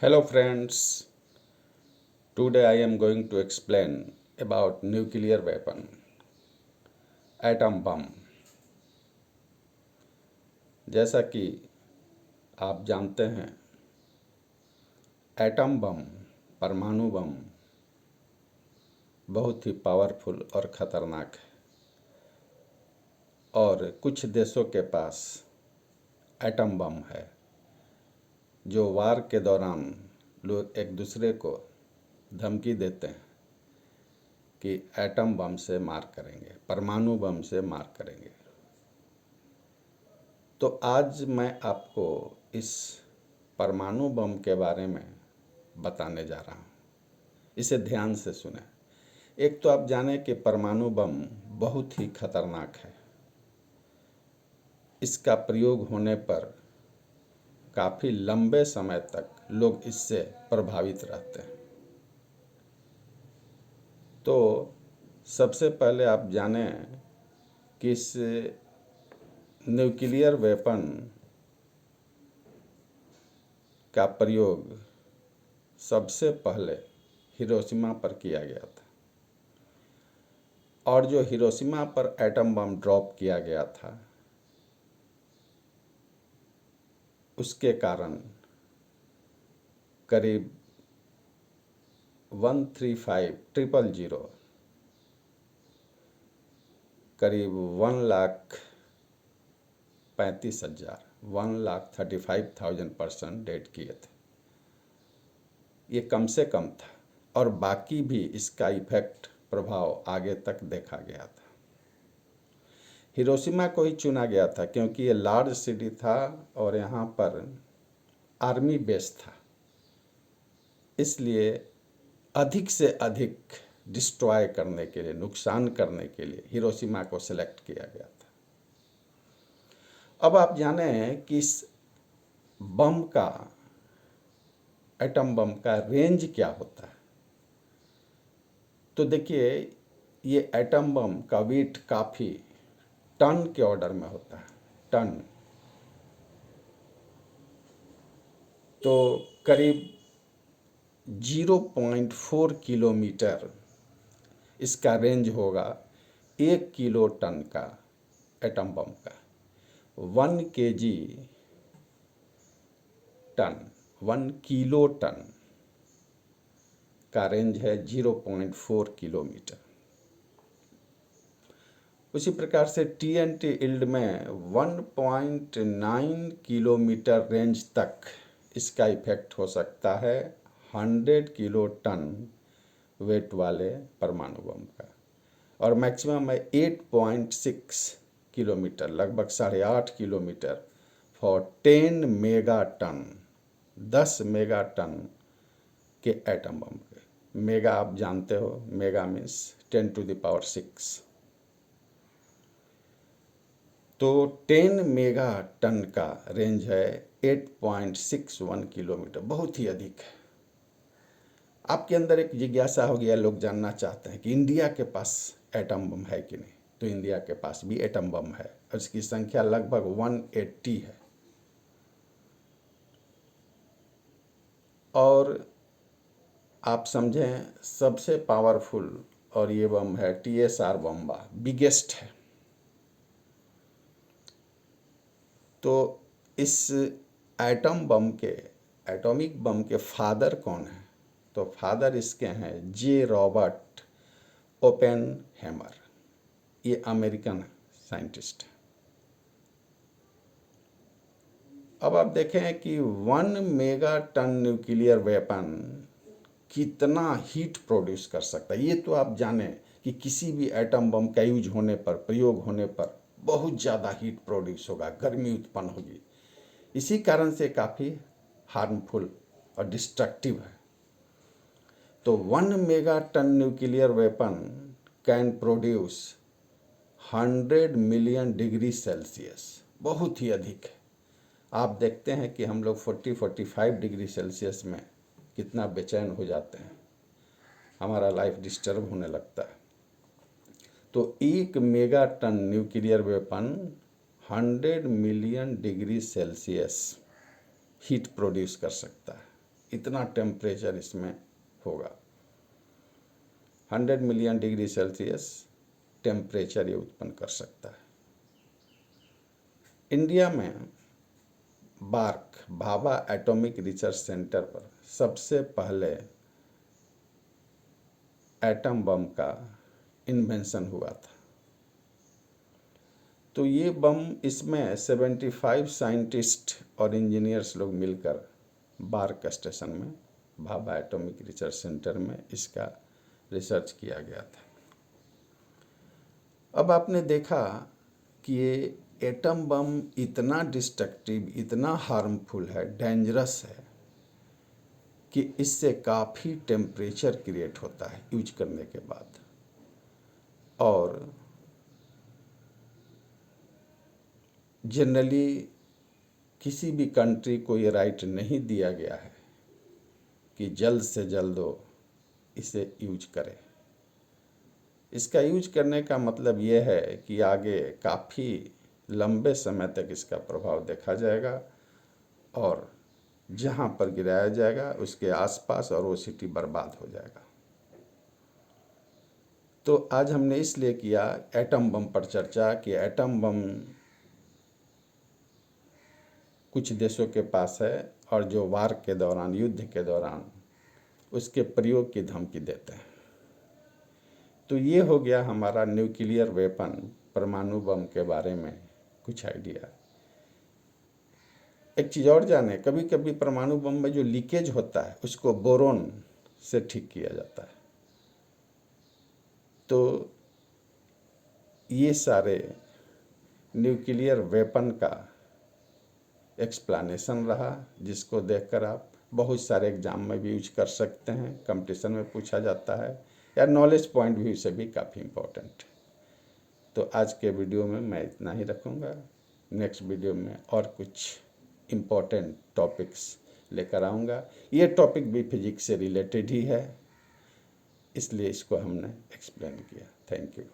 Hello friends, today I am going to explain about nuclear weapon, atom bomb. जैसा कि आप जानते हैं, एटम बम, परमाणु बम बहुत ही पावरफुल और ख़तरनाक है और कुछ देशों के पास एटम बम है जो वार के दौरान लोग एक दूसरे को धमकी देते हैं कि एटम बम से मार करेंगे, परमाणु बम से मार करेंगे। तो आज मैं आपको इस परमाणु बम के बारे में बताने जा रहा हूँ। इसे ध्यान से सुनें। एक तो आप जाने कि परमाणु बम बहुत ही खतरनाक है। इसका प्रयोग होने पर काफ़ी लंबे समय तक लोग इससे प्रभावित रहते हैं। तो सबसे पहले आप जानें कि इस न्यूक्लियर वेपन का प्रयोग सबसे पहले हिरोशिमा पर किया गया था और जो हिरोशिमा पर एटम बम ड्रॉप किया गया था उसके कारण करीब 135,000 करीब 1,35,000 पर्सन डेड किए थे। ये कम से कम था और बाकी भी इसका इफेक्ट प्रभाव आगे तक देखा गया था। हिरोशिमा को ही चुना गया था क्योंकि ये लार्ज सिटी था और यहाँ पर आर्मी बेस था, इसलिए अधिक से अधिक डिस्ट्रॉय करने के लिए, नुकसान करने के लिए हिरोशिमा को सिलेक्ट किया गया था। अब आप जानें कि इस बम का, एटम बम का रेंज क्या होता है। तो देखिए, ये एटम बम का वेट काफ़ी टन के ऑर्डर में होता है, टन। तो करीब 0.4 किलोमीटर इसका रेंज होगा 1 किलो टन का एटम बम का। 1 kg टन, 1 किलो टन का रेंज है 0.4 किलोमीटर। उसी प्रकार से TNT इल्ड में 1.9 किलोमीटर रेंज तक इसका इफेक्ट हो सकता है 100 किलो टन वेट वाले परमाणु बम का, और मैक्सिमम है 8.6 किलोमीटर, लगभग 8.5 kilometre for 10 megaton, 10 megaton के एटम बम के। मेगा आप जानते हो, मेगा मीन्स 10⁶। तो 10 मेगा टन का रेंज है 8.61 किलोमीटर, बहुत ही अधिक है। आपके अंदर एक जिज्ञासा हो गया, लोग जानना चाहते हैं कि इंडिया के पास एटम बम है कि नहीं। तो इंडिया के पास भी एटम बम है और इसकी संख्या लगभग 180 है। और आप समझें, सबसे पावरफुल और ये बम है TSR बम्बा, बिगेस्ट है। तो इस एटम बम के, एटॉमिक बम के फादर कौन है? तो फादर इसके हैं J. रॉबर्ट ओपेनहेमर। ये अमेरिकन साइंटिस्ट है। अब आप देखें कि 1 मेगा टन न्यूक्लियर वेपन कितना हीट प्रोड्यूस कर सकता है। ये तो आप जानें कि किसी भी एटम बम का यूज होने पर, प्रयोग होने पर बहुत ज़्यादा हीट प्रोड्यूस होगा, गर्मी उत्पन्न होगी। इसी कारण से काफ़ी हार्मफुल और डिस्ट्रक्टिव है। तो 1 megaton nuclear weapon can produce 100 million degree Celsius, बहुत ही अधिक है। आप देखते हैं कि हम लोग 40-45 डिग्री सेल्सियस में कितना बेचैन हो जाते हैं, हमारा लाइफ डिस्टर्ब होने लगता है। तो 1 megaton nuclear weapon 100 million degree Celsius heat produce कर सकता है। इतना टेम्परेचर इसमें होगा। 100 मिलियन डिग्री सेल्सियस टेम्परेचर ये उत्पन्न कर सकता है। इंडिया में BARC Bhabha atomic research centre पर सबसे पहले एटम बम का इन्वेंशन हुआ था। तो ये बम, इसमें 75 साइंटिस्ट और इंजीनियर्स लोग मिलकर बार्क स्टेशन में, भाभा एटॉमिक रिसर्च सेंटर में इसका रिसर्च किया गया था। अब आपने देखा कि ये एटम बम इतना डिस्ट्रक्टिव, इतना हार्मफुल है, डेंजरस है कि इससे काफ़ी टेम्परेचर क्रिएट होता है यूज करने के बाद। और जनरली किसी भी कंट्री को ये राइट नहीं दिया गया है कि जल्द से जल्द वो इसे यूज करे। इसका यूज करने का मतलब ये है कि आगे काफ़ी लंबे समय तक इसका प्रभाव देखा जाएगा और जहाँ पर गिराया जाएगा उसके आसपास और वो सिटी बर्बाद हो जाएगा। तो आज हमने इसलिए किया एटम बम पर चर्चा कि एटम बम कुछ देशों के पास है और जो वार के दौरान, युद्ध के दौरान उसके प्रयोग की धमकी देते हैं। तो ये हो गया हमारा न्यूक्लियर वेपन, परमाणु बम के बारे में कुछ आइडिया। एक चीज़ और जाने, कभी कभी परमाणु बम में जो लीकेज होता है उसको बोरोन से ठीक किया जाता है। तो ये सारे न्यूक्लियर वेपन का एक्सप्लेनेशन रहा, जिसको देखकर आप बहुत सारे एग्जाम में भी यूज कर सकते हैं, कंपटीशन में पूछा जाता है, या नॉलेज पॉइंट व्यू से भी काफ़ी इम्पोर्टेंट है। तो आज के वीडियो में मैं इतना ही रखूँगा। नेक्स्ट वीडियो में और कुछ इम्पोर्टेंट टॉपिक्स लेकर आऊँगा। ये टॉपिक भी फिजिक्स से रिलेटेड ही है, इसलिए इसको हमने एक्सप्लेन किया। Thank you.